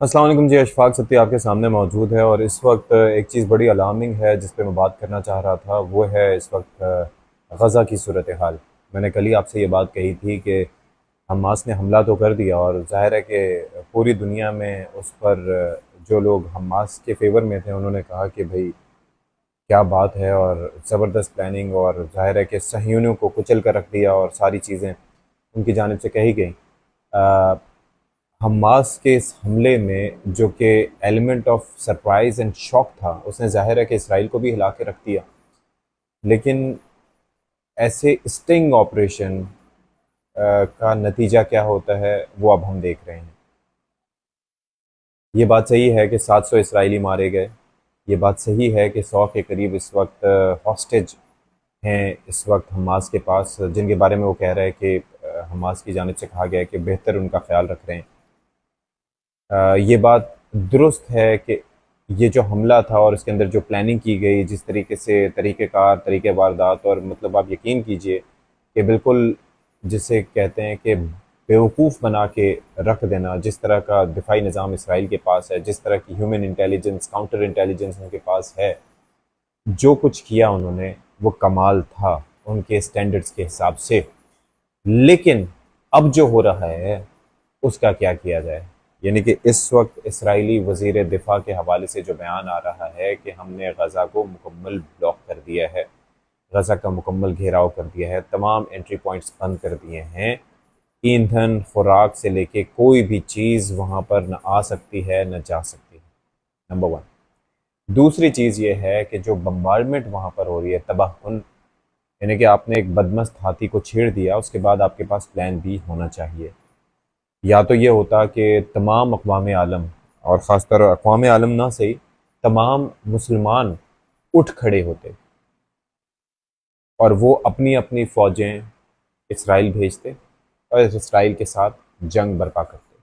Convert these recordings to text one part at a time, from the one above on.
अस्सलाम वालेकुम जी। अशफाक सत्ती आपके सामने मौजूद है और इस वक्त एक चीज़ बड़ी अलार्मिंग है जिस पे मैं बात करना चाह रहा था। वो है इस वक्त गज़ा की सूरत हाल। मैंने कल ही आपसे ये बात कही थी कि हमास ने हमला तो कर दिया और ज़ाहिर है कि पूरी दुनिया में उस पर जो लोग हमास के फेवर में थे उन्होंने कहा कि भाई क्या बात है, और ज़बरदस्त प्लानिंग, और ज़ाहिर है कि सहयूनियों को कुचल कर रख दिया और सारी चीज़ें उनकी जानिब से कही गई। हमास के इस हमले में जो कि element of surprise and shock था, उसने ज़ाहिर है कि इसराइल को भी हिला के रख दिया। लेकिन ऐसे स्टिंग ऑपरेशन का नतीजा क्या होता है वो अब हम देख रहे हैं। ये बात सही है कि 700 इसराइली मारे गए। ये बात सही है कि 100 के करीब इस वक्त हॉस्टेज हैं इस वक्त हमास के पास, जिनके बारे में वो कह रहे हैं कि हमास की जानिब से कहा गया है कि बेहतर उनका ख्याल रख रहे हैं। ये बात दुरुस्त है कि ये जो हमला था और इसके अंदर जो प्लानिंग की गई, जिस तरीके से तरीक़ेकार, तरीक़े वारदात, और मतलब आप यकीन कीजिए कि बिल्कुल जिसे कहते हैं कि बेवकूफ़ बना के रख देना, जिस तरह का दिफाई निज़ाम इसराइल के पास है, जिस तरह की ह्यूमन इंटेलिजेंस, काउंटर इंटेलिजेंस उनके पास है, जो कुछ किया उन्होंने वो कमाल था उनके स्टैंडर्ड्स के हिसाब से। लेकिन अब जो हो रहा है उसका क्या किया जाए। यानी कि इस वक्त इसराइली वज़ीर दिफा के हवाले से जो बयान आ रहा है कि हमने गज़ा को मुकम्मल ब्लॉक कर दिया है, गज़ा का मुकम्मल घेराव कर दिया है, तमाम एंट्री पॉइंट्स बंद कर दिए हैं, ईंधन खुराक से लेके कोई भी चीज़ वहाँ पर न आ सकती है न जा सकती है। Number one. दूसरी चीज़ ये है कि जो बम्बार्डमेंट वहाँ पर हो रही है तबाहकुन, यानी कि आपने एक बदमस्त हाथी को छेड़ दिया, उसके बाद आपके पास प्लान बी होना चाहिए। या तो ये होता कि तमाम अक़वाम आलम, और ख़ासतर अक़वाम आलम ना सही, तमाम मुसलमान उठ खड़े होते और वो अपनी अपनी फ़ौजें इसराइल भेजते और इसराइल के साथ जंग बर्पा करते।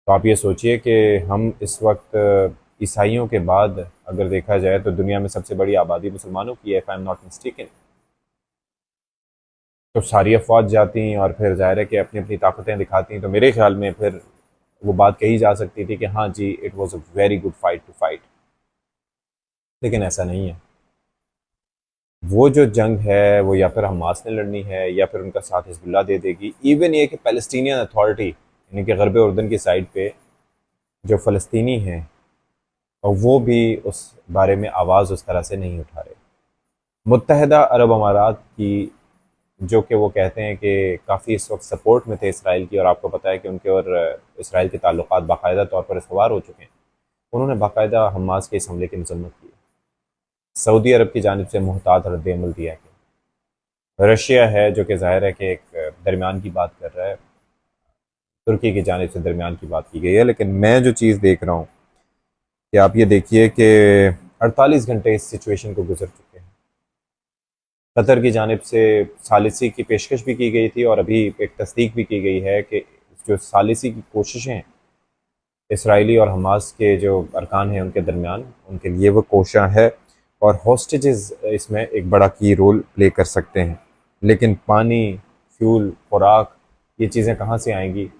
तो आप ये सोचिए कि हम इस वक्त ईसाइयों के बाद अगर देखा जाए तो दुनिया में सबसे बड़ी आबादी मुसलमानों की है, if I am not mistaken. तो सारी अफवाज जाती और फिर ज़ाहिर है कि अपनी अपनी ताकतें दिखाती, तो मेरे ख्याल में फिर वो बात कही जा सकती थी कि हाँ जी, it was a very good fight to fight. लेकिन ऐसा नहीं है। वो जो जंग है वो या फिर हमास ने लड़नी है या फिर उनका साथ हिजबुल्लाह दे देगी। इवन ये कि पैलेस्टीनियन अथॉरिटी यानी कि गरब उर्दन की साइड पे जो फ़लस्तीनी हैं, और वो भी उस बारे में आवाज़ उस तरह से नहीं उठा रहे। मुत्तहदा अरब अमारात की, जो कि वो कहते हैं कि काफ़ी इस वक्त सपोर्ट में थे इसराइल की, और आपको पता है कि उनके और इसराइल के ताल्लुकात बाकायदा तौर पर इस्तवार हो चुके हैं, उन्होंने बाकायदा हमास के इस हमले की मजम्मत की। सऊदी अरब की जानिब से मुहतात रद्द-ए-अमल दिया गया। रशिया है जो कि ज़ाहिर है कि एक दरमियान की बात कर रहा है, तुर्की की जानिब से दरमियान की बात की गई है। लेकिन मैं जो चीज़ देख रहा हूँ कि आप ये देखिए कि 48 घंटे इस सिचुएशन को गुजर चुके हैं। कतर की जानिब से सालिसी की पेशकश भी की गई थी और अभी एक तस्दीक भी की गई है कि जो सालिसी की कोशिशें इसराइली और हमास के जो अरकान हैं उनके दरमियान, उनके लिए वो कोशा है, और हॉस्टेजेस इसमें एक बड़ा की रोल प्ले कर सकते हैं। लेकिन पानी, फ्यूल, खुराक, ये चीज़ें कहाँ से आएंगी,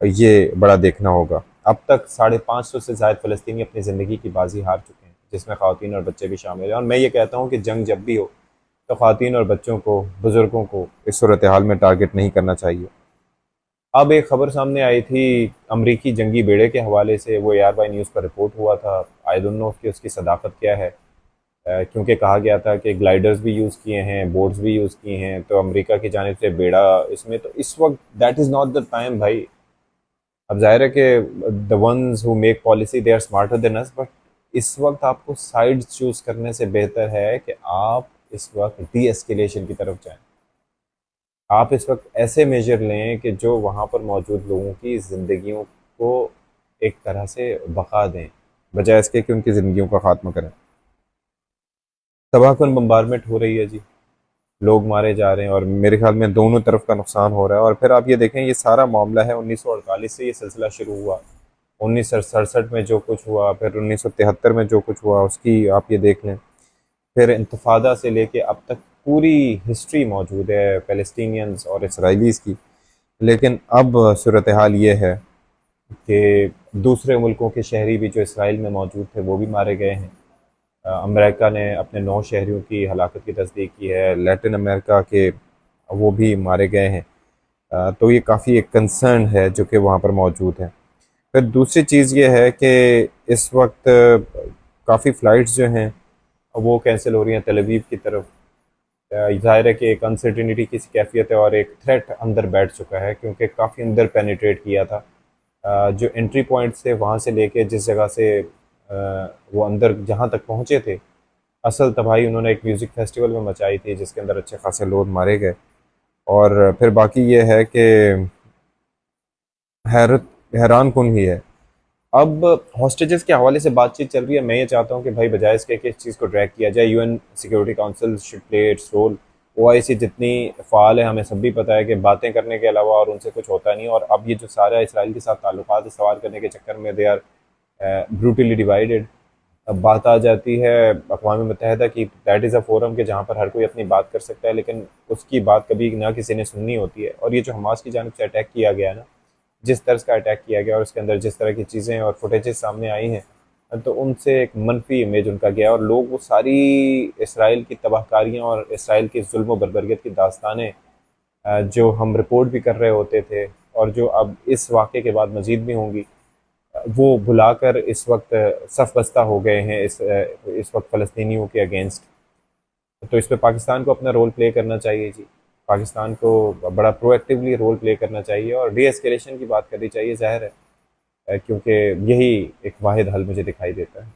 ये बड़ा देखना होगा। अब तक 550 से ज़ायद फ़लस्तीनी अपनी ज़िंदगी की बाजी हार चुके हैं, जिसमें ख़वातीन और बच्चे भी शामिल हैं। और मैं ये कहता हूँ कि जंग जब भी हो तो ख़वातीन और बच्चों को, बुज़ुर्गों को इस सूरत हाल में टारगेट नहीं करना चाहिए। अब एक खबर सामने आई थी अमरीकी जंगी बेड़े के हवाले से, वो AR न्यूज़ पर रिपोर्ट हुआ था। आई डोंट नो कि उसकी सदाकत क्या है, क्योंकि कहा गया था कि ग्लाइडर्स भी यूज़ किए हैं, बोट्स भी यूज़ किए हैं, तो अमेरिका की जानिब से बेड़ा इसमें, तो इस वक्त that is not the time भाई। अब जाहिर है कि the ones who make policy they are smarter than us, but इस वक्त आपको साइड चूज़ करने से बेहतर है कि आप इस वक्त डी एस्केलेशन की तरफ जाएं। आप इस वक्त ऐसे मेजर लें कि जो वहाँ पर मौजूद लोगों की ज़िंदगियों को एक तरह से बका दें, बजाय इसके कि उनकी ज़िंदगियों का खात्मा करें। तबाहकुन बम्बारमेंट हो रही है जी, लोग मारे जा रहे हैं, और मेरे ख्याल में दोनों तरफ का नुकसान हो रहा है। और फिर आप ये देखें, ये सारा मामला है 1948 से ये सिलसिला शुरू हुआ। 1967 में जो कुछ हुआ, फिर 1973 में जो कुछ हुआ, उसकी आप ये देख लें। फिर इंतफादा से लेके अब तक पूरी हिस्ट्री मौजूद है फ़लस्तीनियंस और इसराइलीज़ की। लेकिन अब सूरत हाल ये है कि दूसरे मुल्कों के शहरी भी जो इसराइल में मौजूद थे वो भी मारे गए हैं। अमेरिका ने अपने 9 शहरियों की हलाकत की तस्दीक की है, लैटिन अमेरिका के वो भी मारे गए हैं। तो ये काफ़ी एक कंसर्न है जो कि वहाँ पर मौजूद है। फिर दूसरी चीज़ ये है कि इस वक्त काफ़ी फ़्लाइट्स जो हैं वो कैंसिल हो रही हैं तल अवीव की तरफ। ज़ाहिर है कि एक अनसर्टिनिटी की सी कैफियत है और एक थ्रेट अंदर बैठ चुका है, क्योंकि काफ़ी अंदर पेनिट्रेट किया था। जो एंट्री पॉइंट्स थे वहाँ से लेके जिस जगह से वो अंदर जहाँ तक पहुँचे थे, असल तबाही उन्होंने एक म्यूज़िक फेस्टिवल में मचाई थी जिसके अंदर अच्छे खासे लोग मारे गए। और फिर बाकी ये है कि हैरत हैरान कुन ही है। अब हॉस्टेजेस के हवाले से बातचीत चल रही है। मैं ये चाहता हूँ कि भाई बजाय इसके कि इस चीज़ को ड्रैग किया जाए, UN security council should play its role. OIC जितनी फ़ाल है हमें सब भी पता है कि बातें करने के अलावा और उनसे कुछ होता नहीं। और अब ये जो सारा इसराइल के साथ ताल्लुकात सवार करने के चक्कर में दे आर ब्रूटली डिवाइडेड। अब बात आ जाती है अक़वाम मुत्तहिदा की, दैट इज़ अ फोरम के जहाँ पर हर कोई अपनी बात कर सकता है, लेकिन उसकी बात कभी ना किसी ने सुननी होती है। और ये जो हमास की जानिब से अटैक किया गया ना, जिस तर्ज का अटैक किया गया और उसके अंदर जिस तरह की चीज़ें और फुटेजेस सामने आई हैं, तो उनसे एक मनफी इमेज उनका गया और लोग वो सारी इसराइल की तबाहकारियाँ और इसराइल की जुल्म व बरबरीत की दास्तानें जो हम रिपोर्ट भी कर रहे होते थे और जो अब इस वाक़े के बाद मज़ीद भी होंगी, वो भुलाकर इस वक्त सफ बस्ता हो गए हैं इस वक्त फ़लस्तीनियों के अगेंस्ट। तो इस पे पाकिस्तान को अपना रोल प्ले करना चाहिए जी। पाकिस्तान को बड़ा प्रोएक्टिवली रोल प्ले करना चाहिए और डी एस्केलेशन की बात करनी चाहिए, ज़ाहिर है, क्योंकि यही एक वाहिद हल मुझे दिखाई देता है।